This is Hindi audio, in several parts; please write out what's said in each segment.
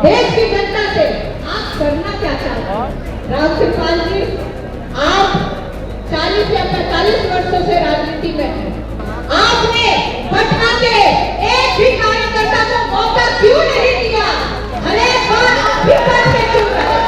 देश की जनता से आप करना क्या चाहते हैं? राम कृपाल जी, आप 40 या 45 वर्षों से राजनीति में हैं। आपने पटना के एक भी कार्यकर्ता को मौका क्यों नहीं दिया? हर एक बार आप भी करके क्यों रहे?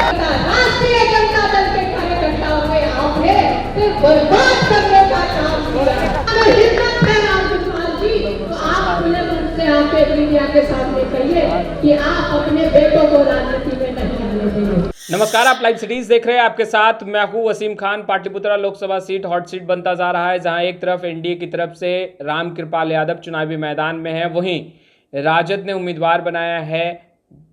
राष्ट्रीय जनता दल के कार्यकर्ताओं में आपने सिर्फ बर्बाद करने का काम किया। अगर हिम्मत है राम कृपाल जी, तो आप खुले मन से आके मीडिया के सामने कहिए कि आप अपने बेटों को राजनीति में नहीं आने देंगे। नमस्कार, आप लाइव सिटीज देख रहे हैं। आपके साथ मैं हूं Wasim Khan. Pataliputra Lok Sabha seat hot seat बनता जा रहा है, जहां एक तरफ एनडीए की तरफ से राम कृपाल यादव चुनावी मैदान में है, वहीं राजद ने उम्मीदवार बनाया है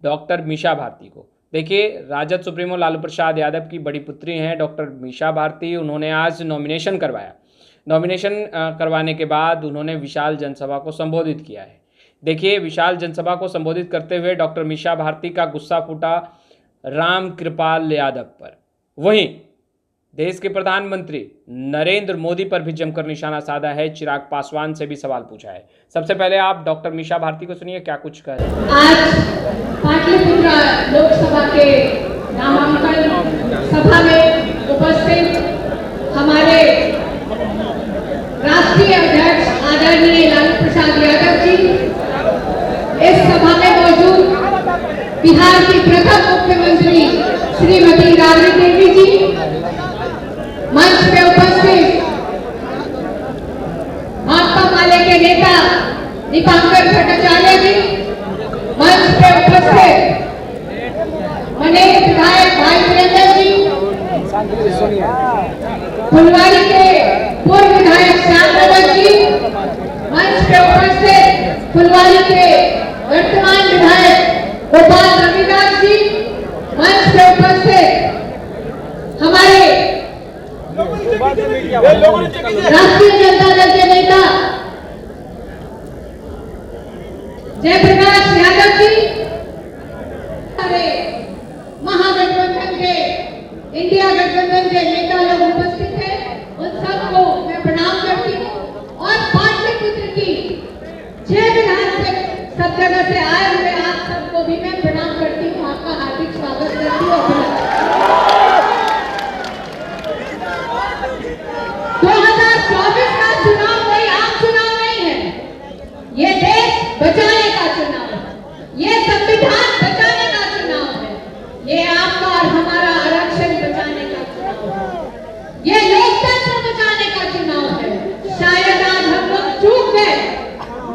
डॉक्टर मीसा भारती को। देखिए, राजद सुप्रीमो लालू प्रसाद यादव की बड़ी पुत्री हैं डॉक्टर मीसा भारती। उन्होंने आज नॉमिनेशन करवाया। नॉमिनेशन करवाने के बाद उन्होंने विशाल जनसभा को संबोधित किया है। देखिए, विशाल जनसभा को संबोधित करते हुए डॉक्टर मीसा भारती का गुस्सा फूटा राम कृपाल यादव पर। वहीं देश के प्रधानमंत्री नरेंद्र मोदी पर भी जमकर निशाना साधा है। चिराग पासवान से भी सवाल पूछा है। सबसे पहले आप डॉक्टर मीसा भारती को सुनिए, क्या कुछ कह रहे हैं। आज पाटलिपुत्रा लोकसभा के नामांकन सभा में उपस्थित हमारे राष्ट्रीय अध्यक्ष आदरणीय लालू प्रसाद यादव जी, इस सभा में मौजूद बिहार की प्रथम मुख्यमंत्री श्रीमती राबड़ी देवी जी, मंच पे उपस्थित भाकपा माले के नेता दीपांकर भट्टाचार्य जी, मंच पे उपस्थित मनेर विधायक भाई वीरेंद्र जी, फुलवारी के पूर्व विधायक श्याम रजक जी, मंच पे उपस्थित फुलवारी के वर्तमान विधायक गोपाल रविदास जी, मंच पे उपस्थित हमारे राष्ट्रीय जनता दल के नेता जयप्रकाश यादव जी, हमारे महागठबंधन के इंडिया गठबंधन के नेता लोग उपस्थित हैं। उन सबको मैं प्रणाम करती हूँ और पाटलिपुत्र की 6 विधान से सब जगह से आए हुए आप सबको भी मैं प्रणाम करती हूँ। आपका हार्दिक स्वागत करती हूँ। 2024 का चुनाव कोई आम चुनाव नहीं है। ये देश बचाने का चुनाव है, ये संविधान बचाने का चुनाव है, ये आपका और हमारा आरक्षण बचाने का चुनाव है, ये लोकतंत्र बचाने का चुनाव है। शायद आज हम लोग चूक गए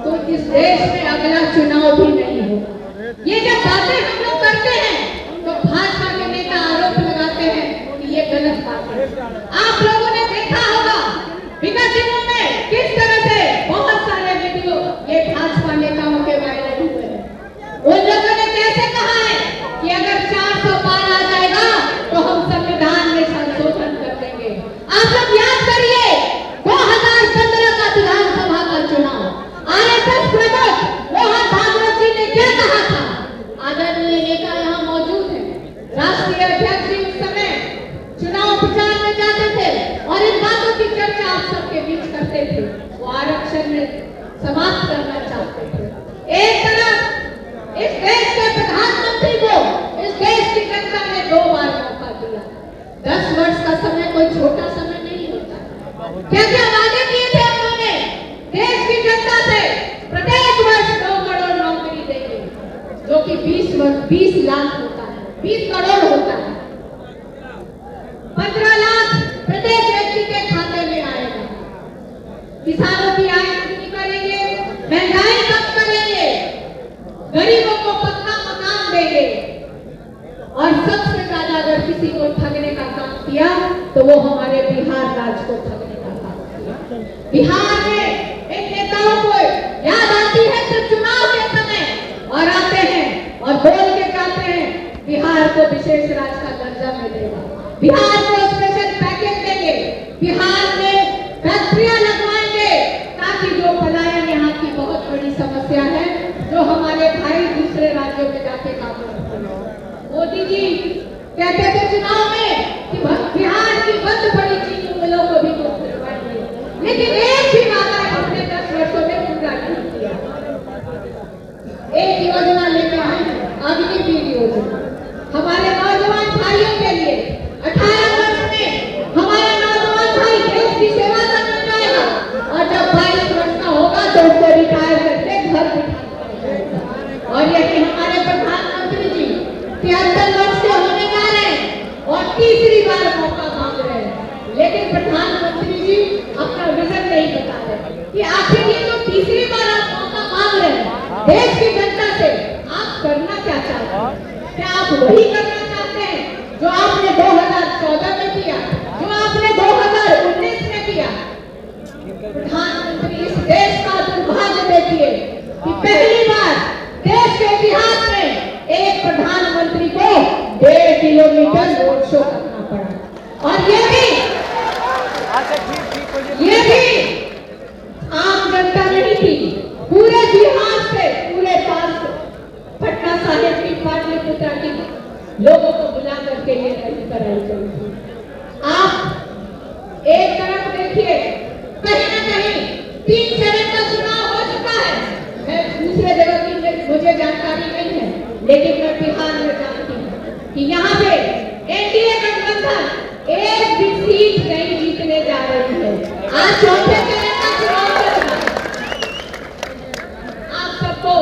तो इस देश में अगला चुनाव भी नहीं होगा। ये जब बातें हम लोग करते हैं तो भाजपा के नेता आरोप लगाते हैं कि ये गलत बात है। आप लोगों ने देखा होगा विगत दिनों में किस तरह से बहुत सारे वीडियो ये भाजपा नेताओं के वायरल हुए हैं। उन लोगों ने कैसे कहा है कि अगर 400 पार आ जाएगा तो हम संविधान में संशोधन कर देंगे। आप लोग याद करिए 2015 का विधानसभा का चुनाव, आरएसएस प्रमुख मोहन भागवत जी ने क्या कहा था? आदरणीय नेता यहाँ मौजूद है, राष्ट्रीय अध्यक्ष जी उस समय चुनाव प्रचार में जाते थे और इन बातों की चर्चा आप सबके बीच करते थे। वो आरक्षण में समाप्त करना चाहते थे। एक तरफ इस देश के प्रधानमंत्री को इस देश की जनता ने 2 बार मौका दिया। 10 वर्ष का समय कोई छोटा समय नहीं होता। क्या क्या वादे किए थे उन्होंने देश की जनता से? प्रत्येक वर्ष 2 करोड़ नौकरी देंगे, जो कि 20 लाख होता है, 20 करोड़ होता है। 15 लाख प्रत्येक व्यक्ति के खाते में आएगा। किसानों की आय दुगनी करेंगे, महंगाई कम करेंगे, गरीबों को पक्का मकान देंगे और सबसे ज्यादा अगर किसी को ठगने का काम किया तो वो हमारे बिहार राज्य को ठगने का काम किया। बिहार में इन नेताओं को याद आती है तो चुनाव के समय और आते हैं और बोल के जाते हैं बिहार को विशेष राज्य का दर्जा मिलेगा, बिहार को स्पेशल पैकेज देंगे, बिहार में फैक्ट्रियां लगवाएंगे ताकि जो पलायन यहाँ की बहुत बड़ी समस्या है, जो हमारे भाई दूसरे राज्यों में जाके काम करते हैं। मोदी जी कहते थे चुनाव में कि बिहार की बंद पड़ी चीनी मिलों को भी मुक्त करवाएंगे, लेकिन एक भी वादा हमने 10 वर्षों में पूरा नहीं किया। एक योजना लेकर आए, अगली वीडियो क्या चाहते हैं? क्या आप वही करना चाहते हैं जो आपने 2014 में किया, जो आपने 2019 में किया? प्रधानमंत्री, इस देश का दुर्भाग्य देखिए कि पहली बार देश के इतिहास में एक प्रधानमंत्री को 1.5 किलोमीटर रोड शो करना पड़ा, और ये भी आम जनता नहीं थी, पूरे बिहार से, पूरे पास पटना साहिब की पाटलिपुत्र की लोगों को बुला करके ये रैली कराई गई थी। आप एक तरफ देखिए, कहीं ना कहीं 3 चरण का चुनाव हो चुका है। मैं दूसरे जगह की मुझे जानकारी नहीं है, लेकिन मैं बिहार में जानती हूँ कि यहाँ पे एनडीए गठबंधन एक भी सीट नहीं जीतने जा रही है। आज चौथे चरण का चुनाव चल रहा है। आप सबको,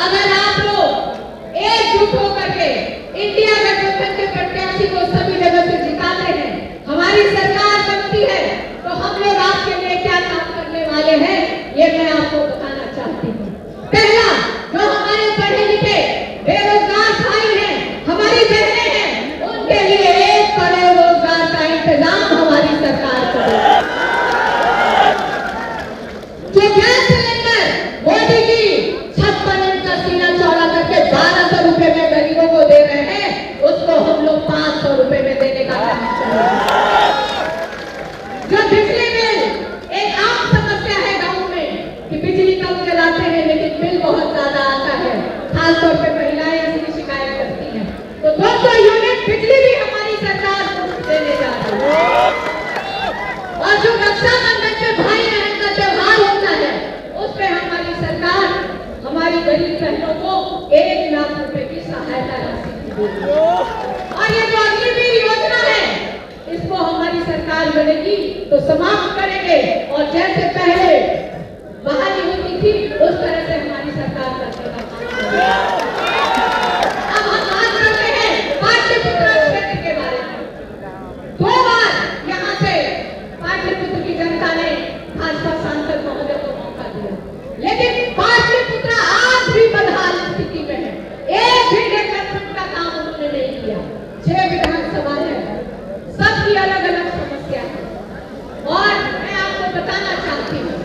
अगर आप लोग एकजुट होकर के इंडिया गठबंधन के प्रत्याशी को सभी जगह से जिताते हैं, हमारी सरकार बनती है, तो हम लोग आपके लिए क्या काम करने वाले हैं, ये मैं आपको बताना चाहती हूँ। पहला, जो हमारे पढ़े लिखे बेरोजगार भाई हैं, हमारी बहनें हैं, उनके लिए 1 करोड़ रोजगार का इंतजाम हमारी सरकार करेगी। जो gas cylinder Modi ji 56 inch का सीना चौड़ा करके 1200 रुपए में गरीबों को दे रहे हैं, उसको हम लोग 500 रुपए में देने का काम करेंगे। जो बिजली बिल, एक आम समस्या है गांव में कि बिजली कम जलाते हैं लेकिन बिल बहुत ज्यादा आता है, खासतौर पे महिलाएं इसकी शिकायत करती हैं, तो 200 यूनिट बिजली भी हमारी सरकार मुफ्त देने जा रही है। और जो रक्षाबंधन पे भाई बहन का त्योहार होता है, उस पे हमारी सरकार हमारी गरीब बहनों को 1 लाख रुपए की सहायता राशि देगी। और ये जो अग्निवीर योजना है, इसको हमारी सरकार बनेगी तो समाप्त करेंगे, और जैसे पहले बहाली होती थी उस तरह से हमारी सरकार करने का काम करेगी। अब हम बात करते हैं पाटलिपुत्र क्षेत्र के बारे में। 2 बार यहाँ से पाटलिपुत्र की जनता ने भाजपा सांसद महोदय को मौका दिया, लेकिन पाटलिपुत्र आज भी बदहाल स्थिति में है। एक भी डेवलपमेंट का काम उन्होंने नहीं किया। 6 विधानसभा है, सबकी अलग अलग समस्या है। और मैं आपको बताना चाहती हूँ,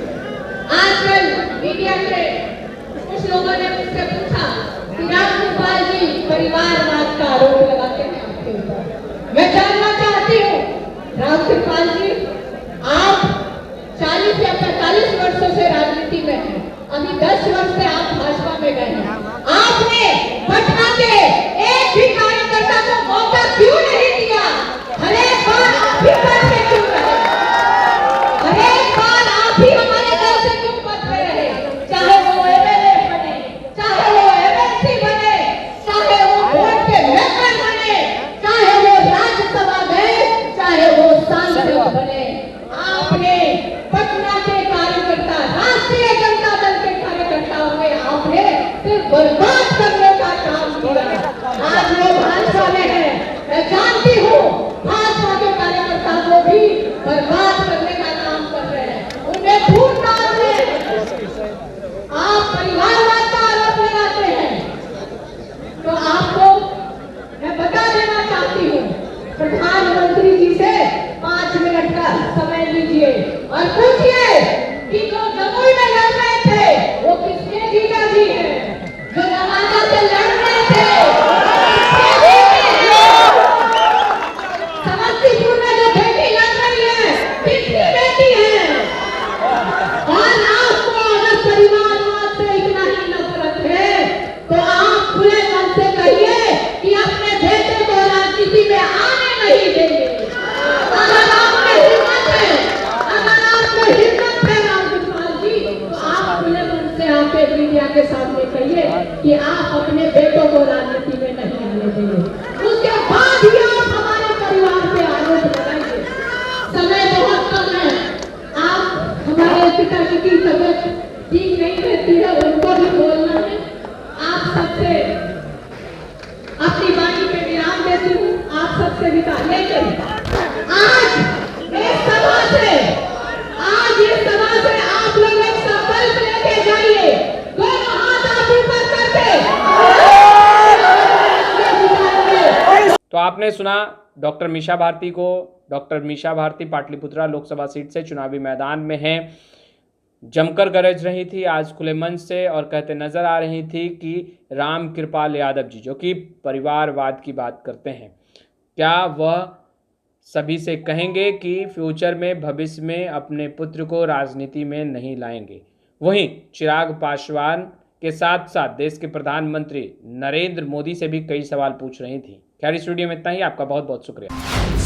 आजकल मीडिया के कुछ लोगों ने मुझसे पूछा कि रामकृपाल जी परिवारवाद का आरोप लगाते हैं आपके ऊपर। मैं जानना चाहती हूँ, रामकृपाल जी, आप 40 या 45 वर्षों से राजनीति में हैं, अभी 10 वर्ष से आप भाजपा में गए हैं। आपने पटना के एक भी कार्यकर्ता को मौका क्यों नहीं दिया? हर एक बार आप ही करते क्यों रहे? हर एक बार आप ही हमारे घर से क्यों बचते रहे? चाहे वो एमएलए बने, चाहे वो एमएलसी बने, चाहे वो बोर्ड के मेंबर बने, चाहे वो राज्यसभा गए, चाहे वो सांसद बने, आपने पटना के कार्यकर्ता, राष्ट्रीय जनता दल के कार्यकर्ताओं में आपने सिर्फ बर्बाद करने का काम किया। आज लोग भाजपा में है, मैं जानती हूँ, भाजपा के कार्यकर्ता को भी बर्बाद करने का काम कर रहे हैं, उन्हें फूट डाल रहे हैं। आप परिवारवाद का आरोप लगाते हैं, तो आपको मैं बता देना चाहती हूँ, प्रधानमंत्री जी से 5 मिनट का समय लीजिए और पूछिए कि जो जमुई में लड़ रहे थे वो किसके जीजा जी हैं? जो नवादा से लड़ रहे थे समस्तीपुर में जो बेटी लड़ रही है किसकी बेटी है? और आपको अगर परिवारवाद से इतना ही नफरत है तो आप खुले मन से कहिए कि अपने बेटे को राजनीति में आने नहीं देंगे। अगर आपको हिम्मत है रामकृपाल जी, तो आप खुले मन से आके मीडिया के सामने कहिए कि आप अपने बेटों को राजनीति में नहीं आने देंगे। उसके बाद ही आप हमारे परिवार पे आरोप लगाएंगे। समय बहुत कम है। आप हमारे पिताजी की तबीयत ठीक नहीं रहती है, उनको भी बोलना है। आप सबसे अपनी वाणी पे विराम देती हूँ, आप सबसे विदा लेकर आज इस सभा से आप लोग एक संकल्प लेके जाइए, दोनों हाथ आप ऊपर करके तो आपने सुना डॉक्टर मीसा भारती को। डॉक्टर मीसा भारती पाटलिपुत्रा लोकसभा सीट से चुनावी मैदान में हैं, जमकर गरज रही थी आज खुले मंच से और कहते नजर आ रही थी कि रामकृपाल यादव जी, जो कि परिवारवाद की बात करते हैं, क्या वह सभी से कहेंगे कि फ्यूचर में भविष्य में अपने पुत्र को राजनीति में नहीं लाएंगे। वहीं चिराग पासवान के साथ साथ देश के प्रधानमंत्री नरेंद्र मोदी से भी कई सवाल पूछ रही थी। खैर, इस वीडियो में इतना ही। आपका बहुत बहुत शुक्रिया।